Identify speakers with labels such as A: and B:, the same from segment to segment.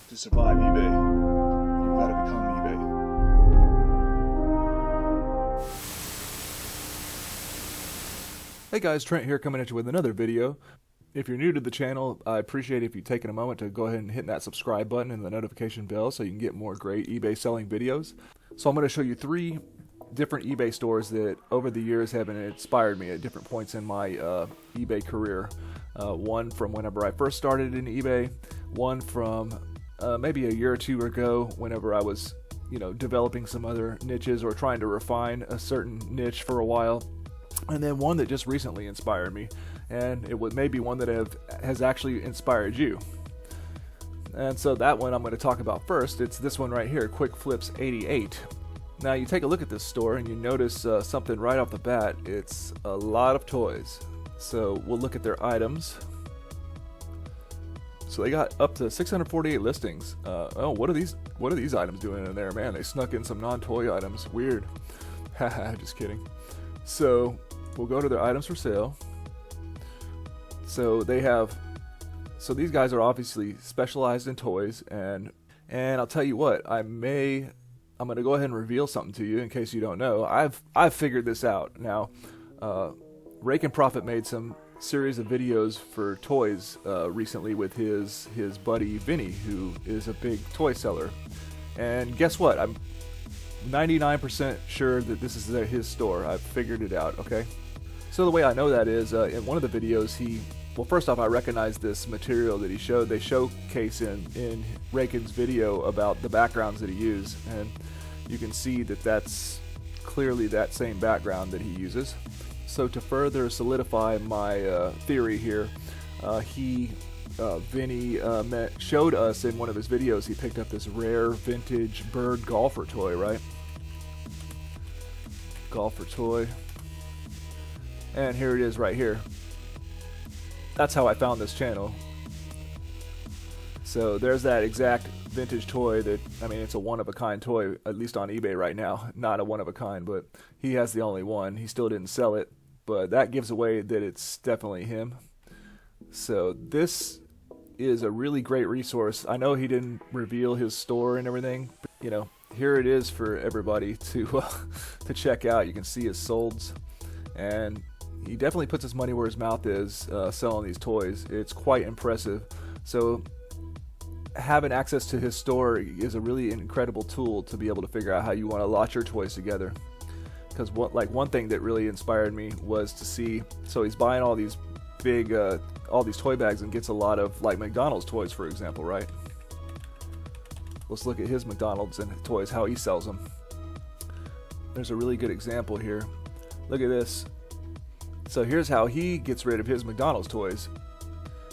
A: To survive eBay, you've got to become eBay.
B: Hey guys, Trent here coming at you with another video. If you're new to the channel, I appreciate if you've taken a moment to go ahead and hit that subscribe button and the notification bell so you can get more great eBay selling videos. So I'm going to show you 3 different eBay stores that over the years have inspired me at different points in my eBay career. One from whenever I first started in eBay, one from maybe a year or two ago whenever I was developing some other niches or trying to refine a certain niche for a while, and then one that just recently inspired me, and it was maybe one that has actually inspired you. And so that one I'm going to talk about first. It's this one right here, Quick Flips 88. Now you take a look at this store and you notice something right off the bat. It's a lot of toys. So we'll look at their items. So they got up to 648 listings. Oh, what are these items doing in there? Man, they snuck in some non-toy items. Weird. Haha, just kidding. So we'll go to their items for sale. So these guys are obviously specialized in toys, and I'll tell you what, I'm going to go ahead and reveal something to you in case you don't know. I've figured this out. Now, Rake and Profit made some series of videos for toys recently with his buddy Vinny, who is a big toy seller. And guess what? I'm 99% sure that this is his store. I've figured it out, okay? So the way I know that is, in one of the videos, well, first off, I recognize this material that he showed. They showcase in Raken's video about the backgrounds that he used, and you can see that that's clearly that same background that he uses. So to further solidify my theory here, Vinny showed us in one of his videos he picked up this rare vintage bird golfer toy, right? Golfer toy. And here it is right here. That's how I found this channel. So there's that exact vintage toy that, I mean, it's a one-of-a-kind toy, at least on eBay right now. Not a one-of-a-kind, but he has the only one. He still didn't sell it, but that gives away that it's definitely him. So this is a really great resource. I know he didn't reveal his store and everything, but, here it is for everybody to check out. You can see his solds, and he definitely puts his money where his mouth is selling these toys. It's quite impressive. So having access to his store is a really incredible tool to be able to figure out how you want to lot your toys together. Because one thing that really inspired me was to see, so he's buying all these big, all these toy bags and gets a lot of like McDonald's toys, for example, right? Let's look at his McDonald's and toys, how he sells them. There's a really good example here. Look at this. So here's how he gets rid of his McDonald's toys.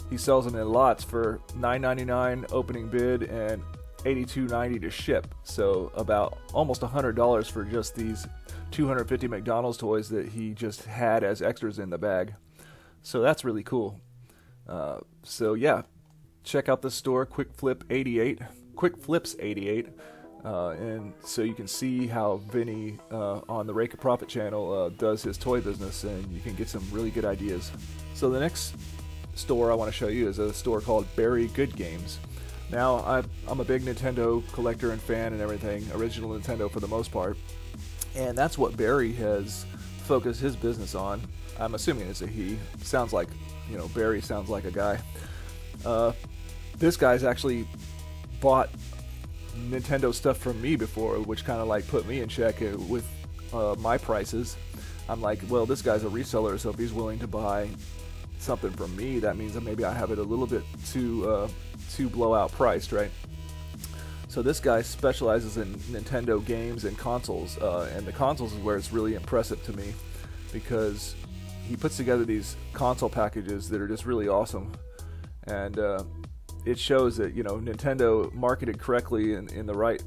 B: He sells them in lots for $9.99 opening bid and $82.90 to ship. So about almost $100 for just these 250 McDonald's toys that he just had as extras in the bag. So that's really cool. So yeah, check out this store, Quick Flips 88. And so you can see how Vinny on the Rake and Profit channel does his toy business, and you can get some really good ideas. So the next store I want to show you is a store called Barry Good Games. Now I'm a big Nintendo collector and fan and everything, original Nintendo for the most part, and that's what Barry has focused his business on. I'm assuming it's a he. Sounds like, Barry sounds like a guy. This guy's actually bought Nintendo stuff from me before, which kind of like put me in check with my prices. I'm like, well, this guy's a reseller, so if he's willing to buy something from me, that means that maybe I have it a little bit too blowout priced, right? So this guy specializes in Nintendo games and consoles, and the consoles is where it's really impressive to me, because he puts together these console packages that are just really awesome, and it shows that Nintendo marketed correctly in the right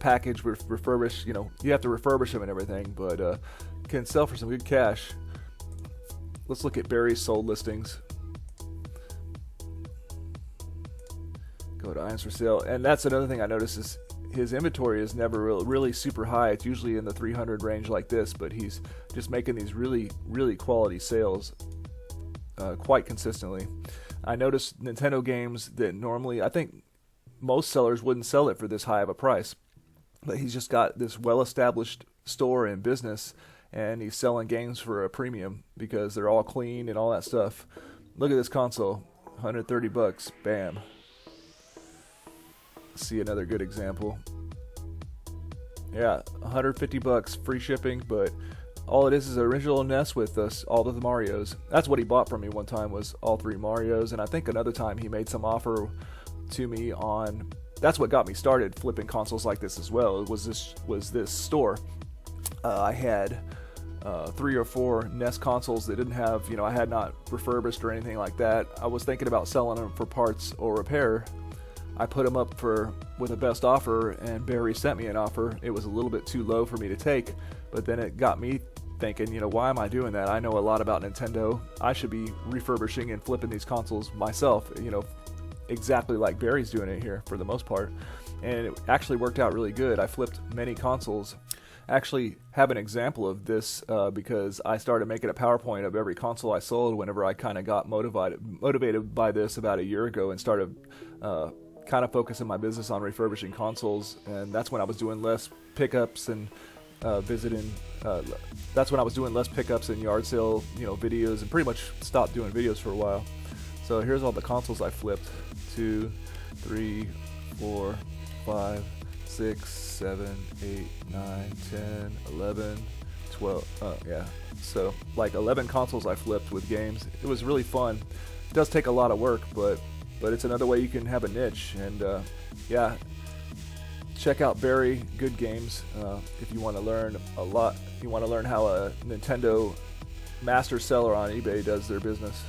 B: package with refurbish. You have to refurbish them and everything, but can sell for some good cash. Let's look at Barry's sold listings. Go to items for sale, and that's another thing I noticed is his inventory is never really super high. It's usually in the 300 range like this, but he's just making these really quality sales quite consistently. I noticed Nintendo games that normally, I think most sellers wouldn't sell it for this high of a price. But he's just got this well-established store and business, and he's selling games for a premium because they're all clean and all that stuff. Look at this console, $130, bam. See another good example. Yeah, $150, free shipping, but all it is an original NES with all of the Marios. That's what he bought from me one time, was all 3 Marios, and I think another time he made some offer to me on. That's what got me started flipping consoles like this as well. It was this store. I had 3 or 4 NES consoles that didn't have, I had not refurbished or anything like that. I was thinking about selling them for parts or repair. I put them up with a best offer, and Barry sent me an offer. It was a little bit too low for me to take, but then it got me thinking, why am I doing that? I know a lot about Nintendo. I should be refurbishing and flipping these consoles myself, exactly like Barry's doing it here for the most part. And it actually worked out really good. I flipped many consoles. Actually have an example of this because I started making a PowerPoint of every console I sold whenever I kind of got motivated by this about a year ago, and started kind of focusing my business on refurbishing consoles. And that's when I was doing less pickups and that's when I was doing less pickups and yard sale videos, and pretty much stopped doing videos for a while. So here's all the consoles I flipped: 2, 3, 4, 5, 6, 7, 8, 9, 10, 11, 12. Yeah, so like 11 consoles I flipped with games. It was really fun. It does take a lot of work, but it's another way you can have a niche. And yeah, check out Barry Good Games if you want to learn a lot. If you want to learn how a Nintendo master seller on eBay does their business.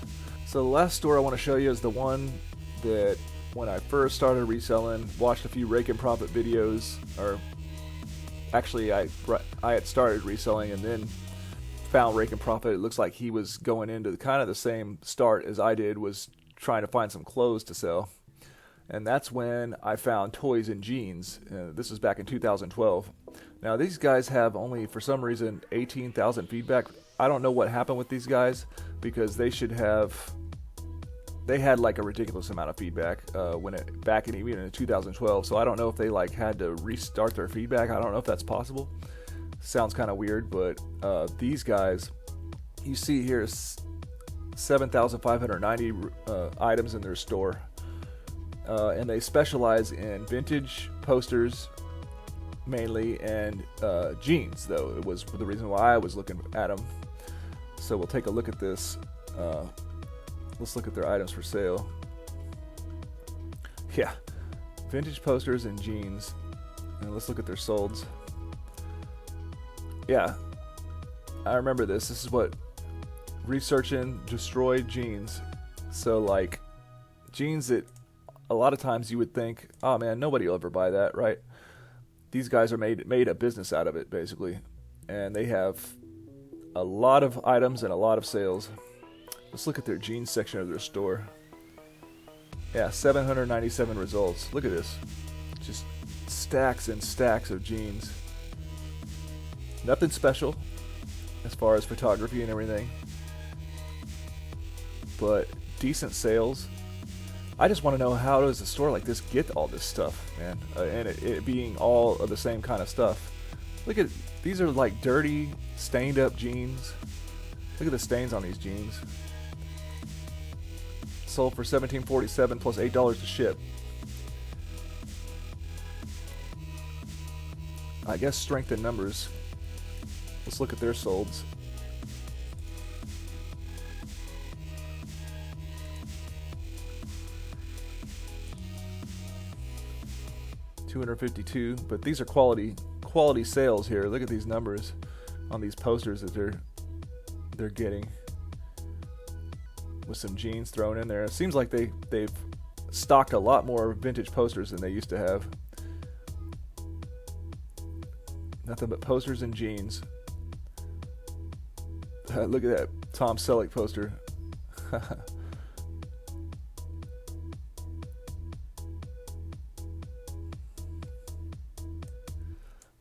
B: So the last store I want to show you is the one that when I first started reselling, watched a few rake and profit videos, or actually I had started reselling and then found rake and profit. It looks like he was going into kind of the same start as I did, was trying to find some clothes to sell. And that's when I found Toys and Jeans. This was back in 2012. Now these guys have only, for some reason, 18,000 feedback. I don't know what happened with these guys, because they had like a ridiculous amount of feedback back in even in 2012. So I don't know if they had to restart their feedback. I don't know if that's possible. Sounds kind of weird, but these guys, you see here, 7,590 items in their store. And they specialize in vintage posters mainly, and jeans, though. It was the reason why I was looking at them. So we'll take a look at this. Let's look at their items for sale. Yeah, vintage posters and jeans. And let's look at their solds. Yeah, I remember this. This is what researching destroyed jeans. So jeans that a lot of times you would think, oh man, nobody will ever buy that, right? These guys are made a business out of it, basically. And they have a lot of items and a lot of sales. Let's look at their jeans section of their store. Yeah, 797 results. Look at this. Just stacks and stacks of jeans. Nothing special as far as photography and everything, but decent sales. I just want to know, how does a store like this get all this stuff, man? And it being all of the same kind of stuff. Look at, these are like dirty, stained up jeans. Look at the stains on these jeans. Sold for $17.47 plus $8 to ship. I guess strength in numbers. Let's look at their solds. $252, but these are quality sales here. Look at these numbers on these posters that they're getting, with some jeans thrown in there. It seems like they've stocked a lot more vintage posters than they used to have. Nothing but posters and jeans. Look at that Tom Selleck poster.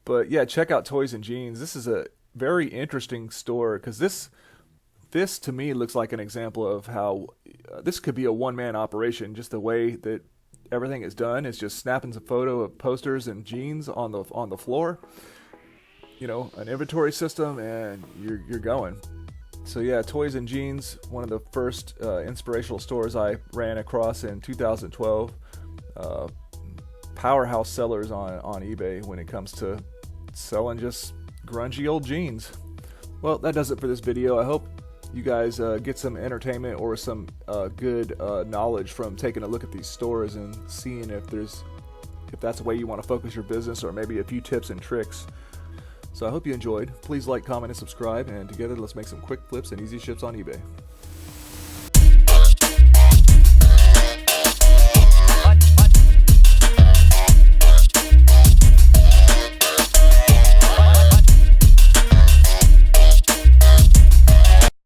B: But yeah, check out Toys and Jeans. This is a very interesting store, because this to me looks like an example of how this could be a one-man operation, just the way that everything is done. It's just snapping a photo of posters and jeans on the floor. You know, an inventory system, and you're going. So yeah, Toys and Jeans, one of the first inspirational stores I ran across in 2012. Powerhouse sellers on eBay when it comes to selling just grungy old jeans. Well, that does it for this video. I hope you guys get some entertainment or some good knowledge from taking a look at these stores and seeing if that's a way you want to focus your business, or maybe a few tips and tricks. So I hope you enjoyed. Please like, comment, and subscribe, and together let's make some quick flips and easy ships on eBay.